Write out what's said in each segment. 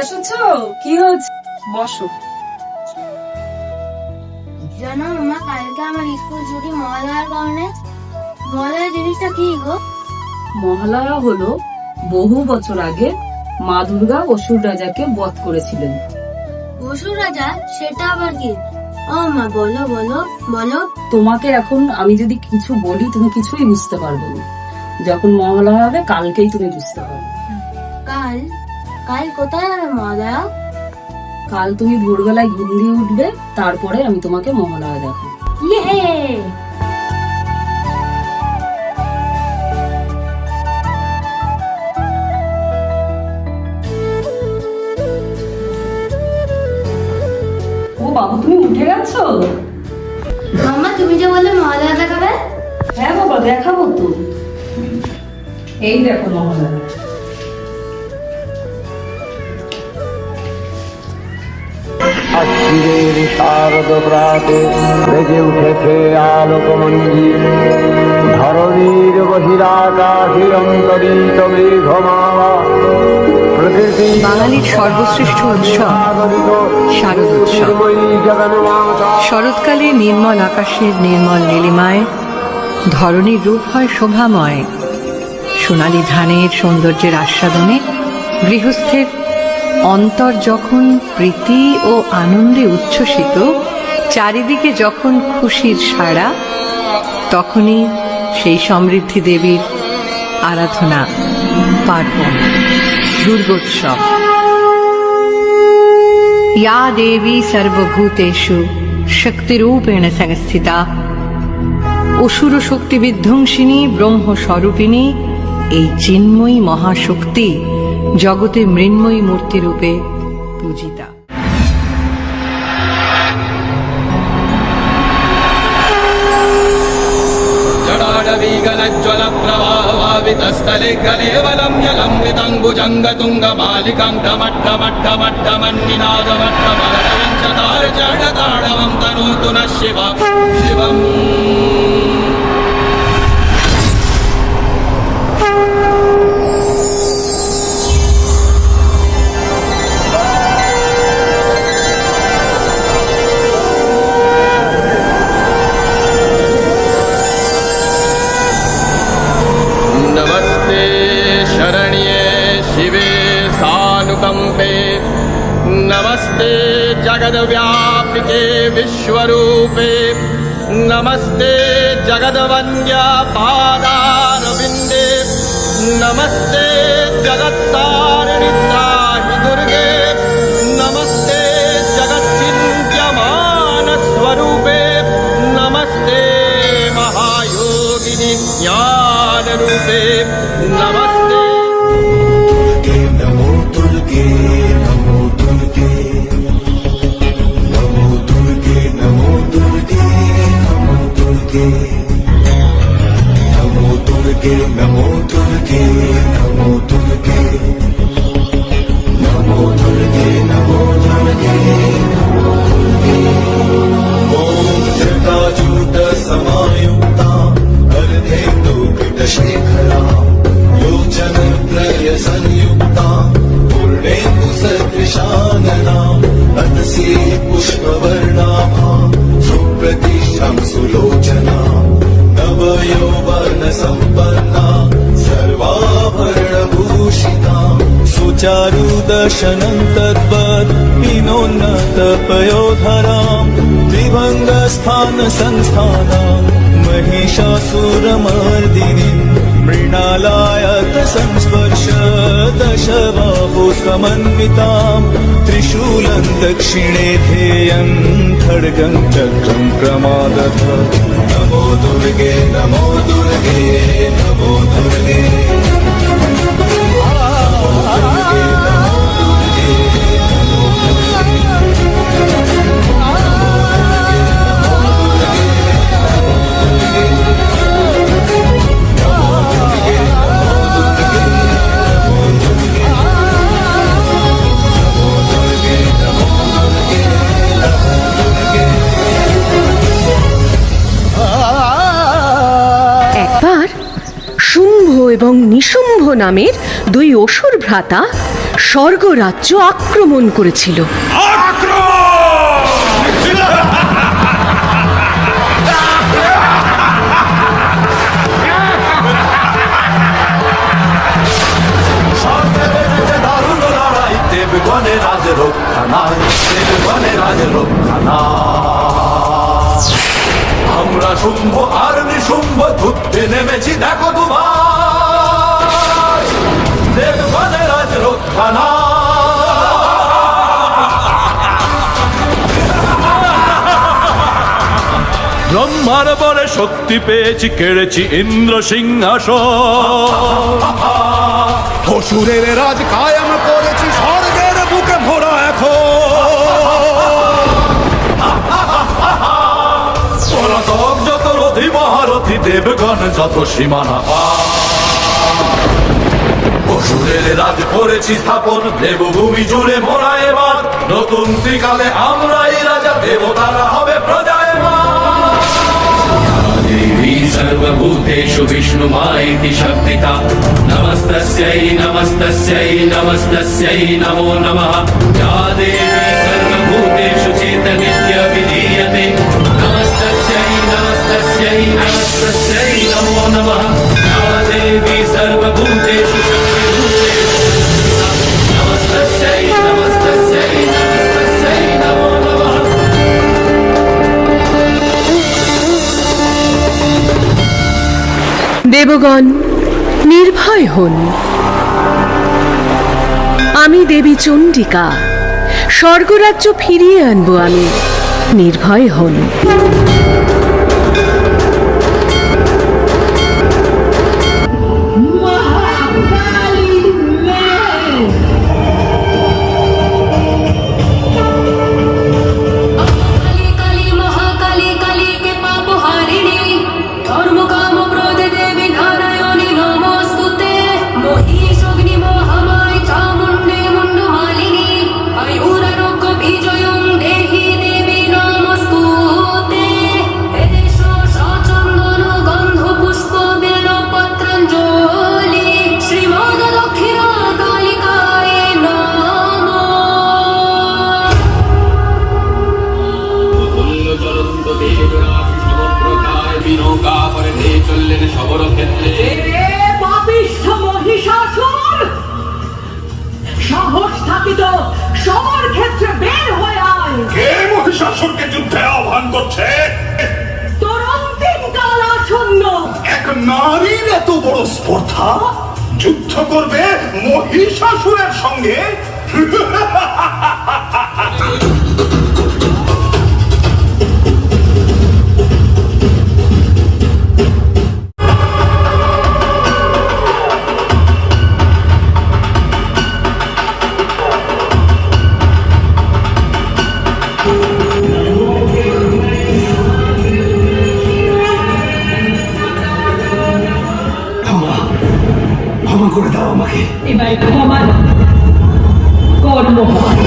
এসেছো? কি হয়েছে? বসো। জানো মামা, কালকে আমার স্কুল ছুটি মহালয়ার কারণে। মহালয়া জিনিসটা কি গো? মহালয়া হলো বহু বছর আগে মা দুর্গা অসুর রাজাকে বধ করেছিলেন। অসুর রাজা? সেটা আবার কি? ও মা, বলো বলো বলো। তোমাকে এখন আমি যদি কিছু বলি তুমি কিছুই বুঝতে পারবে না। যখন মহালয়া হবে কালকেই তুমি বুঝতে পারবে। কাল? কাল কোথায় হবে মহালয়া? কাল তুমি ভোরবেলায় ঘুম দিয়ে উঠবে, তারপরে আমি তোমাকে মহালয়া দেখাবো। ইয়ে! ও বাবু, তুমি উঠে গেছো? মামা, তুমি যে বললে মহালয়া দেখাবে? হ্যাঁ বাবা, দেখাবো তো। এই দেখো মহালয়া। আশ্বিরের শারদ প্রাতে বেজে উঠেছে আলোকমঞ্জির, ধরণীর বহিরাকাশে অন্তরিত মেঘমালা, প্রকৃতি বাঙালির সর্বশ্রেষ্ঠ উৎসব শারদ উৎসব। শরৎকালে নির্মল আকাশের নির্মল নীলিমায় ধরণীর রূপ হয় শোভাময়। সোনালী ধানের সৌন্দর্যের আস্বাদনে গৃহস্থের অন্তর যখন প্রীতি ও আনন্দে উচ্ছ্বসিত, চারিদিকে যখন খুশির সাড়া, তখনই সেই সমৃদ্ধি দেবীর আরাধনা, পার্বণ, দুর্গোৎসব। या देवी सर्वभूतेषु शक्तिरूपेण संस्थिता, অসুর শক্তি বিধ্বংসিনী ব্রহ্মস্বরূপিণী এই চিন্ময়ী মহাশক্তি জগতে মৃন্ময়ী মূর্তি রূপে পূজিতা। जडाडवीगलज्ज्वलप्रवाहभावितस्थले कलेवलं यलम्बितम्बुजङ्गतुङ्गमालिकां टमट्टमट्टमट्टमट्टमन्निनादमट्टमरटविञ्चतार्जडताडवं तनोतु नः शिवम्। नमस्ते शरण्ये शिवे सानुकम्पे, नमस्ते जगद्व्यापिके विश्वरूपे, नमस्ते जगद्वन्द्या पादारविन्दे, नमस्ते जगत्तारिणि त्राहि दुर्गे, नमस्ते जगत्चिन्त्यमानस्वरूपे, नमस्ते महायोगिनि ज्ञानरूपे, नमस्ते। नमो दुर्गे नमो दुर्गे नमो दुर्गे नमो दुर्गे नमो दुर्गे नमो दुर्गे नमो दुर्गे नमो दुर्गे नमो दुर्गे नमो दुर्गे नमो दुर्गे। ॐ जटाजूट समायुक्ता अर्धेन्दुकटशेखरा लोचनत्रय संयुक्ता पूर्णेन्दु सदृशानना अतसी पुष्पवर्णाभा सुप्रतिष्ठां सुलोचना नवयौवन सम्पन्ना सर्वाभरणभूषिता सुचारुदर्शनं तद्वत् विनोन्नतपयोधरां त्रिभङ्गस्थानसंस्थानां महिषासुरमर्दिनीं मृणालायत संस्पर्श दशबाहु समन्वितां त्रिशूलं दक्षिणे ध्येयं खड्गं चक्रं प्रमादथ। नमो दुर्गे नमो दुर्गे नमो दुर्गे একবার শুম্ভ এবং নিশুম্ভ নামের দুই অসুর ভ্রাতা স্বর্গরাজ্য আক্রমণ করেছিল। দারুণ লড়াই, দেবগণের রাজ রক্ষা নাই, দেবগণের রাজ রক্ষা নাই। আমরা শুম্ভ আর নিশুম্ভ যুদ্ধে নেমেছি, দেখো তোমার দেবগণের রাজ রক্ষা নাই। ব্রহ্মার বলে শক্তি পেয়েছি, কেড়েছি ইন্দ্র সিংহাসন। অসুরের রাজ কায়েম করেছি, স্বর্গের বুকে ভরা এখন। যত রথি মহারথী, দেবগণ যত সীমানা অসুরের রাজ করেছি স্থাপন, দেবভূমি জুড়ে মোরা এবার নতুন ত্রিকালে আমরাই রাজা, দেবতারা হবে প্রজায়মান। देवी सर्वभूतेषु विष्णुमायेति शक्तिता नमस्तस्यै नमस्तस्यै नमस्तस्यै नमो नमः। या देवी सर्वभूतेषु चेतनित्य विधीयते नमस्तस्यै नमस्तस्यै नमस्तस्यै नमो नमः। या देवी सर्वभूतेषु नमस्तस्यै नमस्तस्यै नमस्तस्यै नमो नमः। দেবগণ নির্ভয় হন, আমি দেবী চণ্ডিকা, স্বর্গরাজ্য ফিরিয়ে আনবো আমি, নির্ভয় হন। সাহস থাকিত সবার ক্ষেত্রে বের হয়ে আয়। কে মহিষাসুরকে যুদ্ধে আহ্বান করছে? তোর অন্তিম কাল আসন্ন। এক নারীর এত বড় স্পর্ধা, যুদ্ধ করবে মহিষাসুরের সঙ্গে? ক্ষমা করে দাও আমাকে। এবার ক্ষমা কর্ম হয়।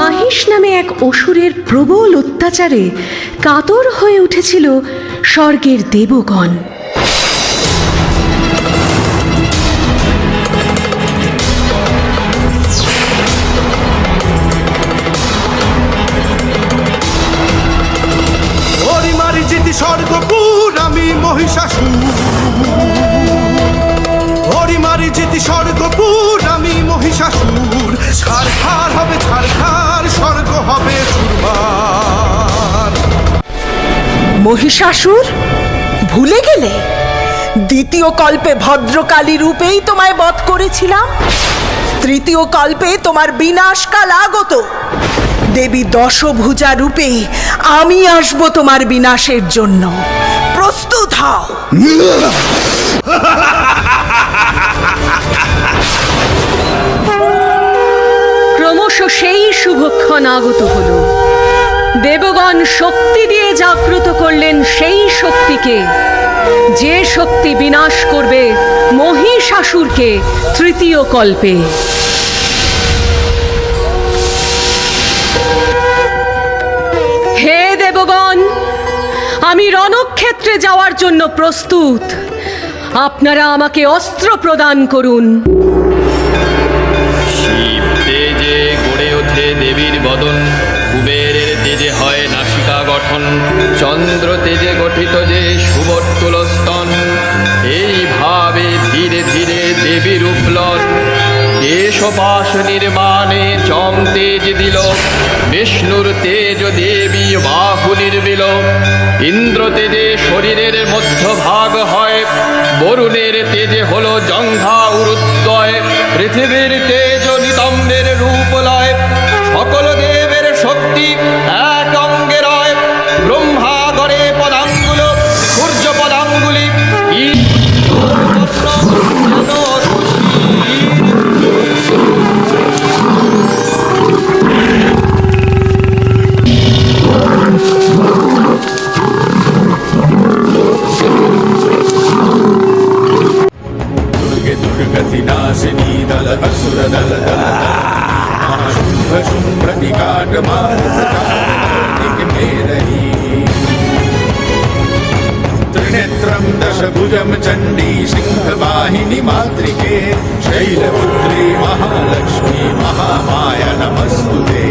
মাহিষ নামে এক অসুরের প্রবল অত্যাচারে কাতর হয়ে উঠেছিল স্বর্গের দেবগণ। ওরি মারি জিতি স্বর্গপুর আমি মহিষাসুর, ওরি মারি জিতি স্বর্গপুর আমি মহিষাসুর, ছারখার হবে ছারখার, স্বর্গ হবে চুরমার। মহিষাসুর ভুলে গেলে দ্বিতীয় কল্পে ভদ্রকালী রূপেই তোমায় বধ করেছিলাম, তৃতীয় কল্পে তোমার বিনাশকাল আগত। দেবী দশভুজা রূপে আমি আসব তোমার বিনাশের জন্য, প্রস্তুত হও। ক্রমশ সেই শুভক্ষণ আগত হল। দেবগণ শক্তি দিয়ে জাগ্রত করলেন সেই শক্তিকে, যে শক্তি বিনাশ করবে মহিষাসুরকে তৃতীয় কল্পে। হে দেবগণ, আমি রণক্ষেত্রে যাওয়ার জন্য প্রস্তুত। আপনারা আমাকে অস্ত্র প্রদান করুন। শিব তেজে গড়ে ওঠে দেবীর বদন, কুবেরের তেজে হয় নাসিকা গঠন, চন্দ্র তেজে গঠিত যে সুবর্তুল স্তন, এইভাবে ধীরে ধীরে দেবীর উপলন। কেশপাশ নির্মাণে চম তেজ দিল, বিষ্ণুর তেজ দেবী বাহু নির্মিল। ইন্দ্র তেজে শরীরের মধ্যভাগ হয়, বরুণের তেজে হলো জঙ্ঘা উরুদ্বয়। পৃথিবীর তেজ নিতম্বের রূপ লয়, সকল দেবের শক্তি এক অঙ্গে রয়। ব্রহ্মা গড়ে পদাঙ্গুল, সূর্য পদাঙ্গুলি, दुर्गति नाशिनी दल असुर दल दल शुंभ शुंभ निकाट मार मेरही, त्रिनेत्रम दशभुजम चंडी सिंह वाहिनी मातृके, शैलपुत्री महालक्ष्मी महामाया नमस्तुते,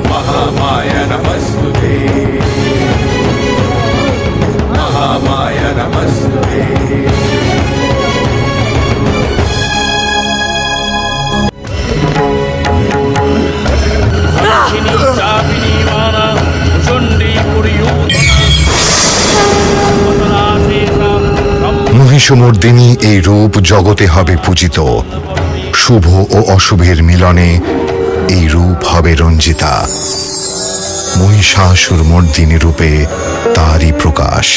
महामाया नमस्तुते, महामाया नमस्तुते। মহিষমর্দিনী এই রূপ জগতে হবে পূজিত, শুভ ও অশুভের মিলনে এই রূপ হবে রঞ্জিতা। মহিষাসুর মর্দিনী রূপে তারই প্রকাশ।